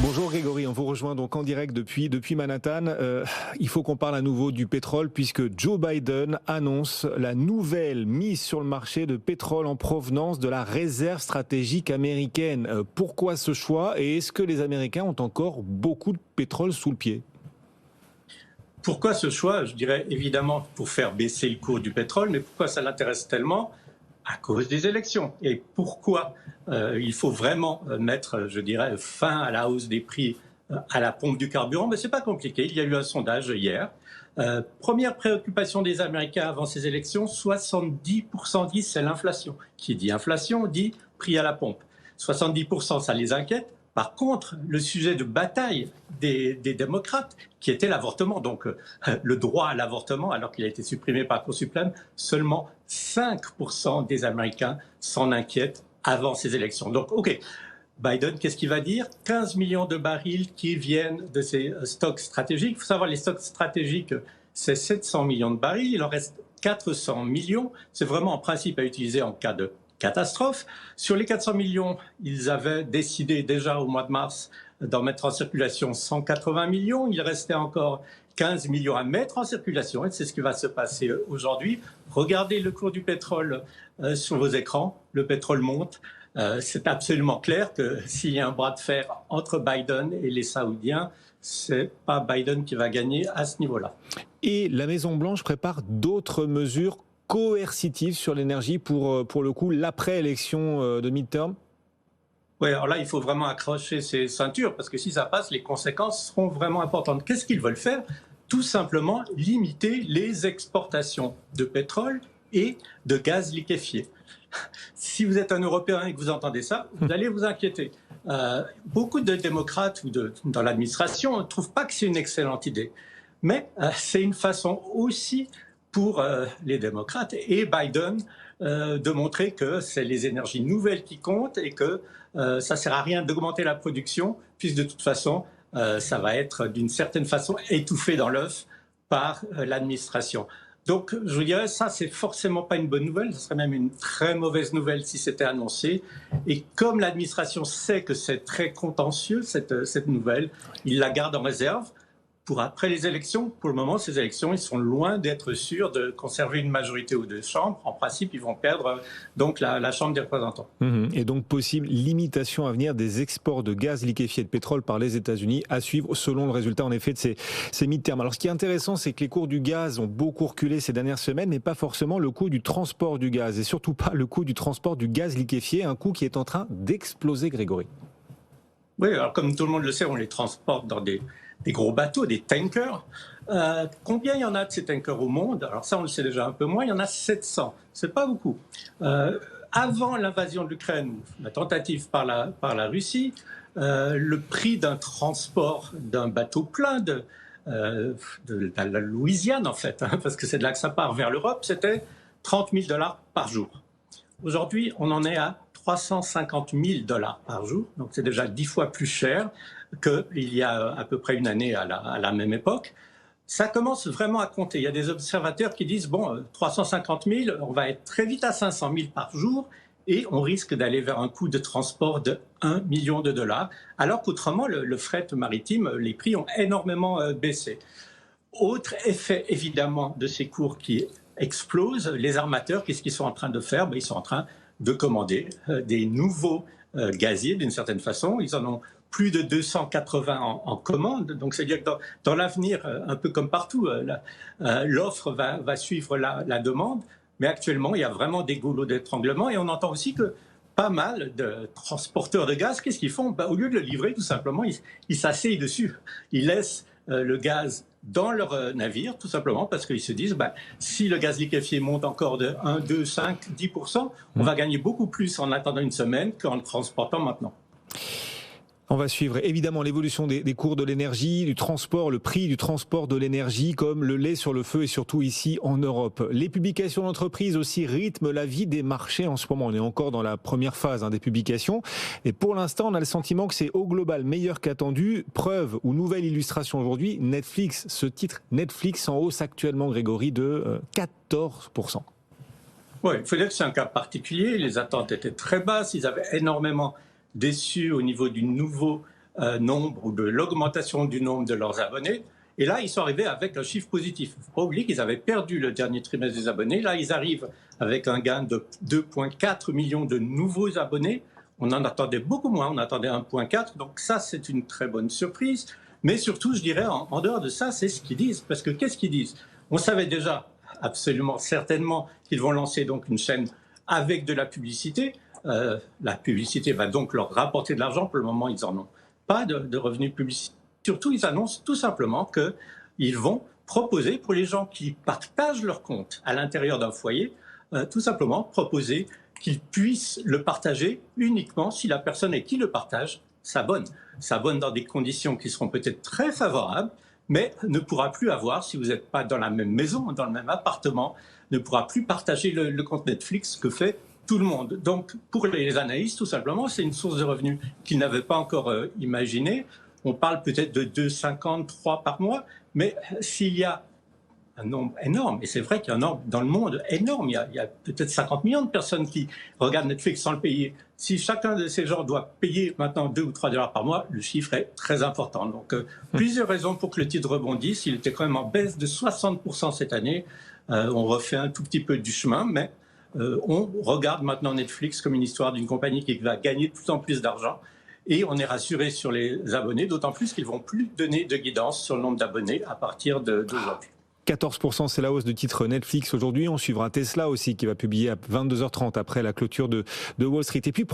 Bonjour Grégory, on vous rejoint donc en direct depuis Manhattan. Il faut qu'on parle à nouveau du pétrole puisque Joe Biden annonce la nouvelle mise sur le marché de pétrole en provenance de la réserve stratégique américaine. Pourquoi ce choix et est-ce que les Américains ont encore beaucoup de pétrole sous le pied ? Pourquoi ce choix? Je dirais évidemment pour faire baisser le cours du pétrole, mais pourquoi ça l'intéresse tellement? À cause des élections. Et pourquoi il faut vraiment mettre, je dirais, fin à la hausse des prix à la pompe du carburant? Mais c'est pas compliqué. Il y a eu un sondage hier. Première préoccupation des Américains avant ces élections, 70% disent c'est l'inflation. Qui dit inflation dit prix à la pompe. 70% ça les inquiète. Par contre, le sujet de bataille des démocrates, qui était l'avortement, donc le droit à l'avortement, alors qu'il a été supprimé par la Cour suprême, seulement 5% des Américains s'en inquiètent avant ces élections. Donc, OK, Biden, qu'est-ce qu'il va dire? 15 millions de barils qui viennent de ces stocks stratégiques. Il faut savoir, les stocks stratégiques, c'est 700 millions de barils. Il en reste 400 millions. C'est vraiment en principe à utiliser en cas de catastrophe. Sur les 400 millions, ils avaient décidé déjà au mois de mars d'en mettre en circulation 180 millions. Il restait encore 15 millions à mettre en circulation et c'est ce qui va se passer aujourd'hui. Regardez le cours du pétrole sur vos écrans. Le pétrole monte. C'est absolument clair que s'il y a un bras de fer entre Biden et les Saoudiens, c'est pas Biden qui va gagner à ce niveau-là. Et la Maison-Blanche prépare d'autres mesures coercitive sur l'énergie pour le coup, l'après-élection de midterm? Oui, alors là, il faut vraiment accrocher ses ceintures parce que si ça passe, les conséquences seront vraiment importantes. Qu'est-ce qu'ils veulent faire? Tout simplement limiter les exportations de pétrole et de gaz liquéfié. Si vous êtes un Européen et que vous entendez ça, vous allez vous inquiéter. Beaucoup de démocrates ou dans l'administration ne trouvent pas que c'est une excellente idée. Mais c'est une façon aussi pour les démocrates et Biden de montrer que c'est les énergies nouvelles qui comptent et que ça ne sert à rien d'augmenter la production, puisque de toute façon, ça va être d'une certaine façon étouffé dans l'œuf par l'administration. Donc, je vous dirais, ça, c'est forcément pas une bonne nouvelle, ce serait même une très mauvaise nouvelle si c'était annoncé. Et comme l'administration sait que c'est très contentieux, cette nouvelle, il la garde en réserve. Pour après les élections, pour le moment, ces élections, ils sont loin d'être sûrs de conserver une majorité aux deux chambres. En principe, ils vont perdre donc la Chambre des représentants. Et donc, possible limitation à venir des exports de gaz liquéfié et de pétrole par les États-Unis à suivre selon le résultat, en effet, de ces midterms. Alors, ce qui est intéressant, c'est que les cours du gaz ont beaucoup reculé ces dernières semaines, mais pas forcément le coût du transport du gaz et surtout pas le coût du transport du gaz liquéfié, un coût qui est en train d'exploser, Grégory. Oui, alors comme tout le monde le sait, on les transporte dans des gros bateaux, des tankers. Combien il y en a de ces tankers au monde? Alors ça, on le sait déjà un peu moins. Il y en a 700. C'est pas beaucoup. Avant l'invasion de l'Ukraine, la tentative par la Russie, le prix d'un transport d'un bateau plein de la Louisiane, en fait, parce que c'est de là que ça part vers l'Europe, c'était 30 000 $ par jour. Aujourd'hui, on en est à 350 000 $ par jour, donc c'est déjà 10 fois plus cher qu'il y a à peu près une année à la même époque. Ça commence vraiment à compter. Il y a des observateurs qui disent, bon, 350 000, on va être très vite à 500 000 par jour et on risque d'aller vers un coût de transport de 1 million de $, alors qu'autrement, le fret maritime, les prix ont énormément baissé. Autre effet, évidemment, de ces cours qui explosent, les armateurs, qu'est-ce qu'ils sont en train de faire? Ils sont en train de commander des nouveaux gaziers, d'une certaine façon. Ils en ont plus de 280 en commande. Donc, c'est-à-dire que dans l'avenir, un peu comme partout, l'offre va suivre la demande. Mais actuellement, il y a vraiment des goulots d'étranglement. Et on entend aussi que pas mal de transporteurs de gaz, qu'est-ce qu'ils font? Au lieu de le livrer, tout simplement, ils s'asseyent dessus. Ils laissent le gaz dans leur navire, tout simplement parce qu'ils se disent, si le gaz liquéfié monte encore de 1, 2, 5, 10%, on va gagner beaucoup plus en attendant une semaine qu'en le transportant maintenant. On va suivre évidemment l'évolution des cours de l'énergie, du transport, le prix du transport de l'énergie, comme le lait sur le feu et surtout ici en Europe. Les publications d'entreprises aussi rythment la vie des marchés en ce moment. On est encore dans la première phase des publications. Et pour l'instant, on a le sentiment que c'est au global meilleur qu'attendu. Preuve ou nouvelle illustration aujourd'hui, Netflix, ce titre Netflix en hausse actuellement, Grégory, de 14%. Oui, il faut dire que c'est un cas particulier. Les attentes étaient très basses. Ils avaient énormément déçus au niveau du nouveau nombre ou de l'augmentation du nombre de leurs abonnés. Et là, ils sont arrivés avec un chiffre positif. Il ne faut pas oublier qu'ils avaient perdu le dernier trimestre des abonnés. Là, ils arrivent avec un gain de 2,4 millions de nouveaux abonnés. On en attendait beaucoup moins, on attendait 1,4. Donc ça, c'est une très bonne surprise. Mais surtout, je dirais, en dehors de ça, c'est ce qu'ils disent. Parce que qu'est-ce qu'ils disent? On savait déjà, absolument certainement, qu'ils vont lancer donc une chaîne avec de la publicité. La publicité va donc leur rapporter de l'argent. Pour le moment, ils n'en ont pas de revenus publicitaires. Surtout, ils annoncent tout simplement qu'ils vont proposer pour les gens qui partagent leur compte à l'intérieur d'un foyer, tout simplement proposer qu'ils puissent le partager uniquement si la personne avec qui le partage s'abonne. S'abonne dans des conditions qui seront peut-être très favorables, mais ne pourra plus avoir, si vous n'êtes pas dans la même maison, dans le même appartement, ne pourra plus partager le compte Netflix que fait tout le monde. Donc, pour les analystes, tout simplement, c'est une source de revenus qu'ils n'avaient pas encore imaginée. On parle peut-être de 2,53 par mois, mais s'il y a un nombre énorme, et c'est vrai qu'il y a un nombre dans le monde énorme, il y a peut-être 50 millions de personnes qui regardent Netflix sans le payer. Si chacun de ces gens doit payer maintenant 2 ou 3 dollars par mois, le chiffre est très important. Donc, plusieurs raisons pour que le titre rebondisse. Il était quand même en baisse de 60% cette année. On refait un tout petit peu du chemin, mais on regarde maintenant Netflix comme une histoire d'une compagnie qui va gagner de plus en plus d'argent. Et on est rassuré sur les abonnés, d'autant plus qu'ils ne vont plus donner de guidance sur le nombre d'abonnés à partir d'aujourd'hui. 14%, c'est la hausse du titre Netflix aujourd'hui. On suivra Tesla aussi qui va publier à 22h30 après la clôture de Wall Street. Et puis